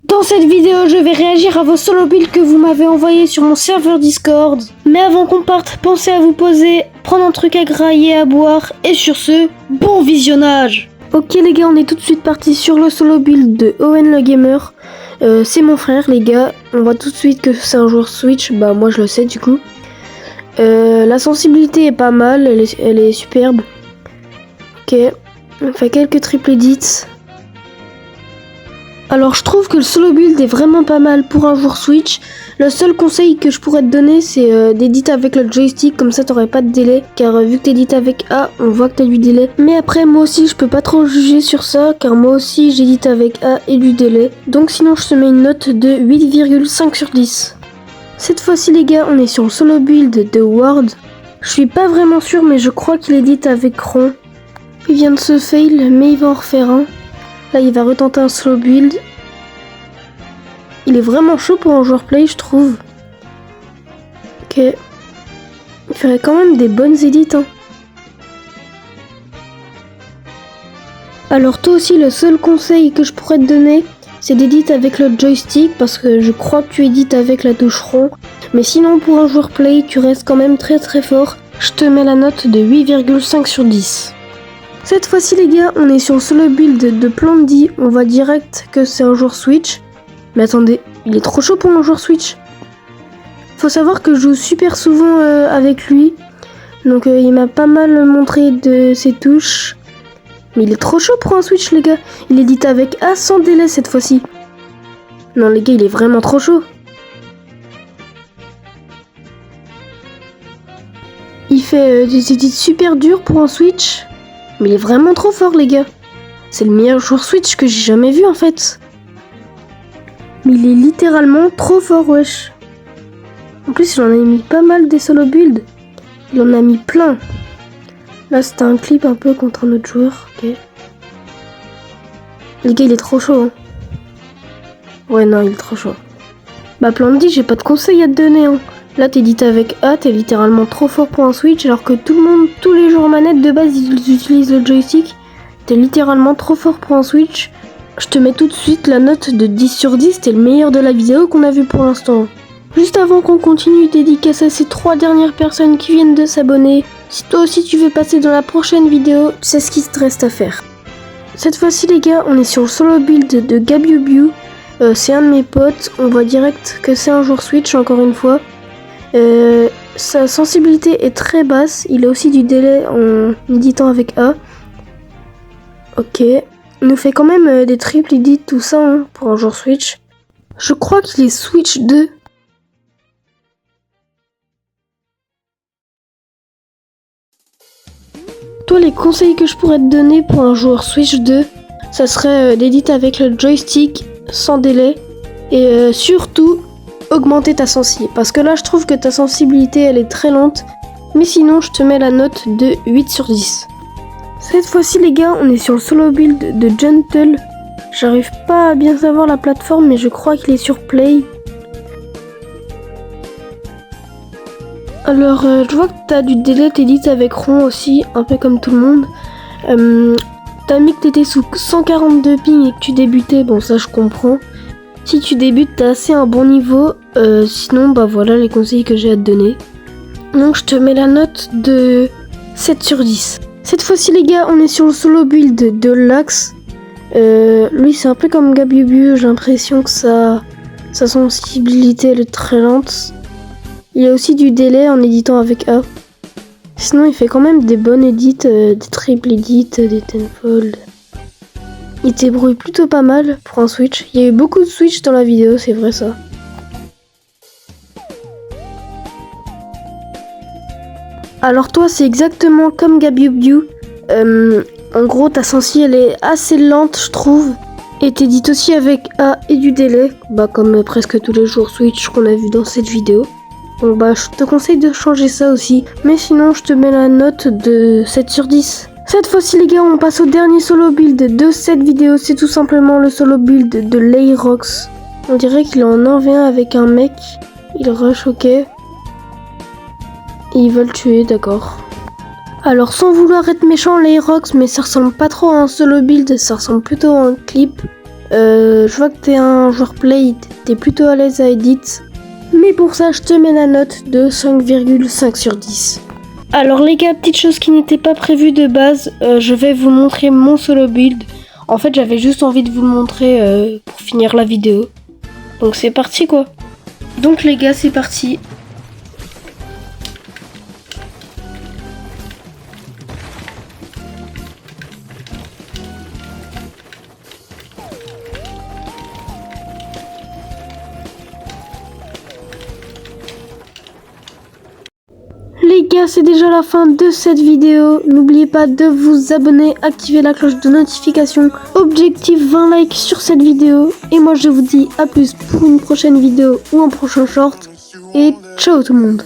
Dans cette vidéo, je vais réagir à vos solo builds que vous m'avez envoyés sur mon serveur Discord. Mais avant qu'on parte, pensez à vous poser, prendre un truc à grailler, à boire, et sur ce, bon visionnage. Ok les gars, on est tout de suite parti sur le solo build de Owen le Gamer. C'est mon frère les gars, on voit tout de suite que c'est un joueur Switch, bah moi je le sais du coup. La sensibilité est pas mal, elle est superbe. Ok, on fait quelques triple edits. Alors je trouve que le solo build est vraiment pas mal pour un joueur Switch. Le seul conseil que je pourrais te donner c'est d'éditer avec le joystick, comme ça t'aurais pas de délai. Car vu que t'édites avec A, on voit que t'as du délai. Mais après moi aussi je peux pas trop juger sur ça, car moi aussi j'édite avec A et du délai. Donc sinon je te mets une note de 8,5 sur 10. Cette fois-ci les gars, on est sur le solo build de Ward. Je suis pas vraiment sûr mais je crois qu'il édite avec Ron. Il vient de se fail mais il va en refaire un. Là, il va retenter un solo build. Il est vraiment chaud pour un joueur play, je trouve. Ok. Il ferait quand même des bonnes édits. Hein. Alors toi aussi, le seul conseil que je pourrais te donner, c'est d'éditer avec le joystick, parce que je crois que tu édites avec la touche rond. Mais sinon, pour un joueur play, tu restes quand même très très fort. Je te mets la note de 8,5 sur 10. Cette fois-ci les gars, on est sur le solo build de Plandy, on voit direct que c'est un joueur Switch. Mais attendez, il est trop chaud pour un joueur Switch. Faut savoir que je joue super souvent avec lui. Donc il m'a pas mal montré de ses touches. Mais il est trop chaud pour un Switch les gars. Il édite avec A sans délai cette fois-ci. Non les gars, il est vraiment trop chaud. Il fait des édits super durs pour un Switch. Mais il est vraiment trop fort les gars. C'est le meilleur joueur Switch que j'ai jamais vu en fait. Mais il est littéralement trop fort wesh. En plus il en a mis pas mal des solo builds. Il en a mis plein. Là c'était un clip un peu contre un autre joueur. Ok. Les gars il est trop chaud. Hein. Ouais non il est trop chaud. Bah Plandy j'ai pas de conseils à te donner. Hein. Là t'édites avec A, t'es littéralement trop fort pour un Switch alors que tout le monde, tous les joueurs manettes de base ils utilisent le joystick. T'es littéralement trop fort pour un Switch. Je te mets tout de suite la note de 10 sur 10, t'es le meilleur de la vidéo qu'on a vu pour l'instant. Juste avant qu'on continue, dédicace à ces 3 dernières personnes qui viennent de s'abonner. Si toi aussi tu veux passer dans la prochaine vidéo, tu sais ce qu'il te reste à faire. Cette fois-ci les gars, on est sur le solo build de Gabiubiu. C'est un de mes potes, on voit direct que c'est un joueur Switch encore une fois. Sa sensibilité est très basse, il a aussi du délai en éditant avec A. Ok, il nous fait quand même des triple edits tout ça hein, pour un joueur Switch. Je crois qu'il est Switch 2. Toi les conseils que je pourrais te donner pour un joueur Switch 2, ça serait d'éditer avec le joystick sans délai et surtout augmenter ta sensi, parce que là je trouve que ta sensibilité elle est très lente, mais sinon je te mets la note de 8 sur 10. Cette fois-ci les gars, on est sur le solo build de Gentle. J'arrive pas à bien savoir la plateforme mais je crois qu'il est sur Play. Alors je vois que t'as du délai, t'édites avec Ron aussi, un peu comme tout le monde. T'as mis que t'étais sous 142 ping et que tu débutais, bon ça je comprends. Si tu débutes, t'as assez un bon niveau. Sinon, bah voilà les conseils que j'ai à te donner. Donc je te mets la note de 7 sur 10. Cette fois-ci les gars, on est sur le solo build de Lax. Lui c'est un peu comme Gabiubiu, j'ai l'impression que sa sensibilité elle est très lente. Il a aussi du délai en éditant avec A. Sinon il fait quand même des bonnes edits, des triple edits, des tenfold. Il débrouille plutôt pas mal pour un Switch. Il y a eu beaucoup de Switch dans la vidéo, c'est vrai ça. Alors toi, c'est exactement comme Gabiubiu. En gros, ta sensi, elle est assez lente, je trouve. Et t'édites aussi avec A et du délai. Bah comme presque tous les jours Switch qu'on a vu dans cette vidéo. Donc bah je te conseille de changer ça aussi. Mais sinon, je te mets la note de 7 sur 10. Cette fois-ci les gars, on passe au dernier solo build de cette vidéo, c'est tout simplement le solo build de Layrox. On dirait qu'il est en 1v1 avec un mec, il rush ok. Et ils veulent tuer, d'accord. Alors sans vouloir être méchant Layrox, mais ça ressemble pas trop à un solo build, ça ressemble plutôt à un clip. Je vois que t'es un joueur play, t'es plutôt à l'aise à edit. Mais pour ça, je te mets la note de 5,5 sur 10. Alors les gars, petite chose qui n'était pas prévue de base, je vais vous montrer mon solo build. En fait, j'avais juste envie de vous le montrer pour finir la vidéo. Donc c'est parti quoi. Donc les gars, c'est parti. Les gars, c'est déjà la fin de cette vidéo. N'oubliez pas de vous abonner, activer la cloche de notification. Objectif 20 likes sur cette vidéo. Et moi, je vous dis à plus pour une prochaine vidéo ou un prochain short. Et ciao tout le monde.